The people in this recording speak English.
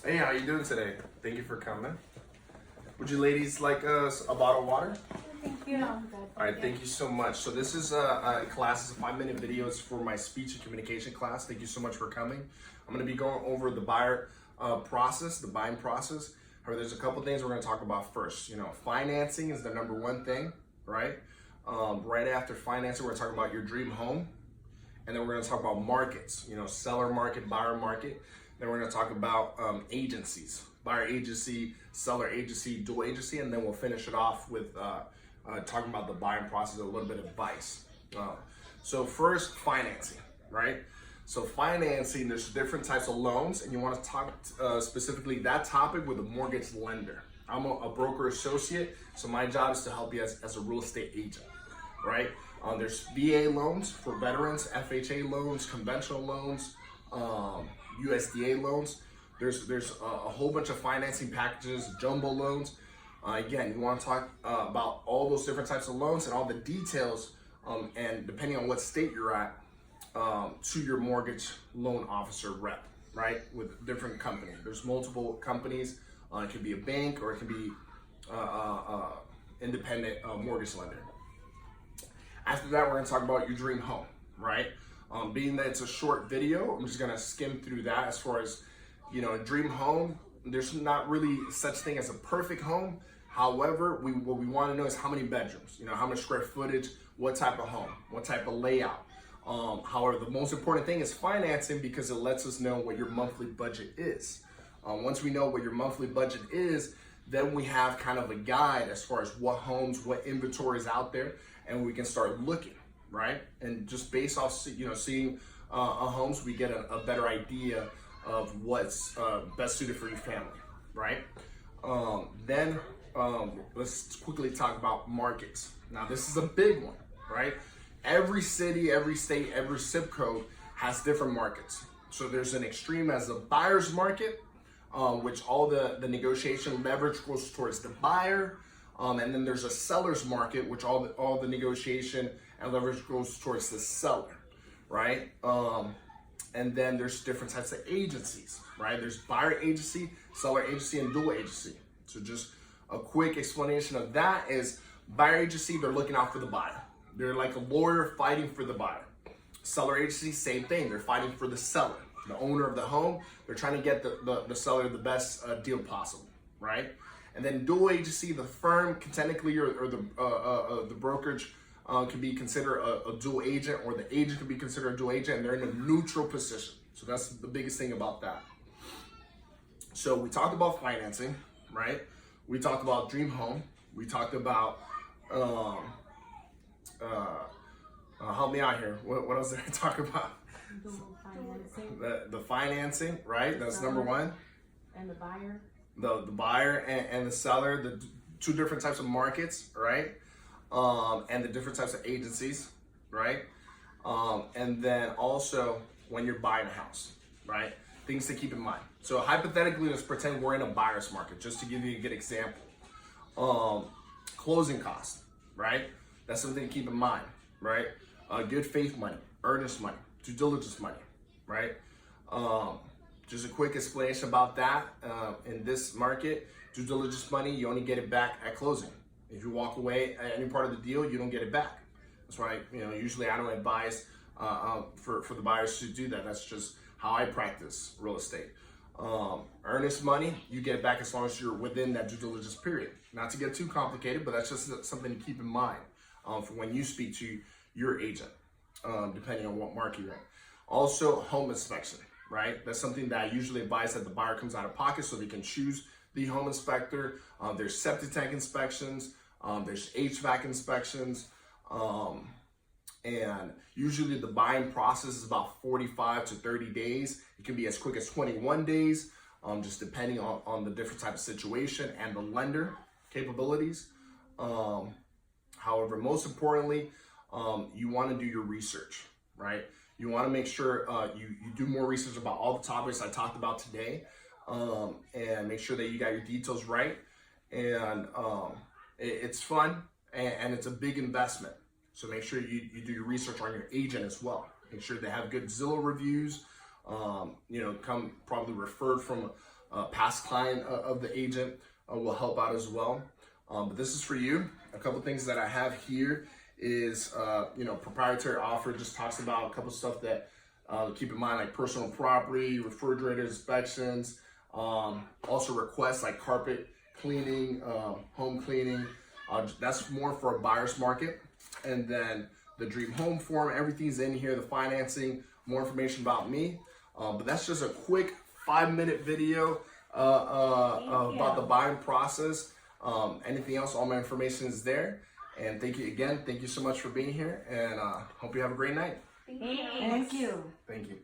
Hey, how you doing today? Thank you for coming. Would you ladies like a bottle of water? Thank you. No, All right, thank you so much. So this is a class, it's a 5-minute video. It's for my speech and communication class. Thank you so much for coming. I'm gonna be going over the buyer process, the buying process. However, there's a couple things we're gonna talk about first. You know, financing is the number one thing, right? Right after financing, we're gonna talk about your dream home. And then we're gonna talk about markets, you know, seller market, buyer market. Then we're gonna talk about agencies, buyer agency, seller agency, dual agency, and then we'll finish it off with talking about the buying process, a little bit of advice. So first, financing, right? So financing, there's different types of loans, and you wanna talk specifically that topic with a mortgage lender. I'm a broker associate, so my job is to help you as a real estate agent, right? There's VA loans for veterans, FHA loans, conventional loans, USDA loans. There's a whole bunch of financing packages, jumbo loans. Again, you want to talk about all those different types of loans and all the details, and depending on what state you're at, to your mortgage loan officer rep, right? With different companies. There's multiple companies. It could be a bank or it could be independent mortgage lender. After that, we're gonna talk about your dream home, right? Being that it's a short video, I'm just gonna skim through that as far as, you know, a dream home. There's not really such thing as a perfect home. However, what we wanna know is how many bedrooms, you know, how much square footage, what type of home, what type of layout. However, the most important thing is financing because it lets us know what your monthly budget is. Once we know what your monthly budget is, then we have kind of a guide as far as what homes, what inventory is out there, and we can start looking, right? And just based off, you know, seeing homes, we get a better idea of what's best suited for your family, right? Then let's quickly talk about markets. Now, this is a big one, right? Every city, every state, every zip code has different markets. So there's an extreme as a buyer's market, which all the negotiation leverage goes towards the buyer. And then there's a seller's market, which all the negotiation and leverage goes towards the seller, right? And then there's different types of agencies, right? There's buyer agency, seller agency, and dual agency. So just a quick explanation of that is buyer agency, they're looking out for the buyer. They're like a lawyer fighting for the buyer. Seller agency, same thing. They're fighting for the seller, the owner of the home. They're trying to get the seller the best deal possible, right? And then dual agency, the firm can technically, or the brokerage can be considered a dual agent, or the agent can be considered a dual agent, and they're in a neutral position. So that's the biggest thing about that. So we talked about financing, right? We talked about dream home. We talked about, help me out here. What else did I talk about? Financing. The financing, right? That's number one. And the buyer. The buyer and the seller, the two different types of markets, right? And the different types of agencies, right? And then also when you're buying a house, right? Things to keep in mind. So hypothetically, let's pretend we're in a buyer's market, just to give you a good example. Closing costs, right? That's something to keep in mind, right? Good faith money, earnest money, due diligence money, right? Just a quick explanation about that. In this market, due diligence money, you only get it back at closing. If you walk away at any part of the deal, you don't get it back. That's why, you know, usually I don't advise for the buyers to do that. That's just how I practice real estate. Earnest money, you get it back as long as you're within that due diligence period. Not to get too complicated, but that's just something to keep in mind for when you speak to your agent, depending on what market you're in. Also, home inspection. Right? That's something that I usually advise that the buyer comes out of pocket so they can choose the home inspector. There's septic tank inspections, there's HVAC inspections, and usually the buying process is about 45 to 30 days. It can be as quick as 21 days, just depending on the different type of situation and the lender capabilities. However, most importantly, you want to do your research, right? You want to make sure you do more research about all the topics I talked about today, and make sure that you got your details right. And it's fun and it's a big investment. So make sure you do your research on your agent as well. Make sure they have good Zillow reviews, you know, come probably referred from a past client of the agent will help out as well. But this is for you. A couple things that I have here is, you know, proprietary offer just talks about a couple stuff that keep in mind, like personal property, refrigerator inspections, also requests like carpet cleaning, home cleaning. That's more for a buyer's market. And then the dream home form, everything's in here, the financing, more information about me. But that's just a quick 5-minute video about the buying process. Anything else, all my information is there. And thank you again. Thank you so much for being here, and hope you have a great night. Thank you. Thank you. Thank you.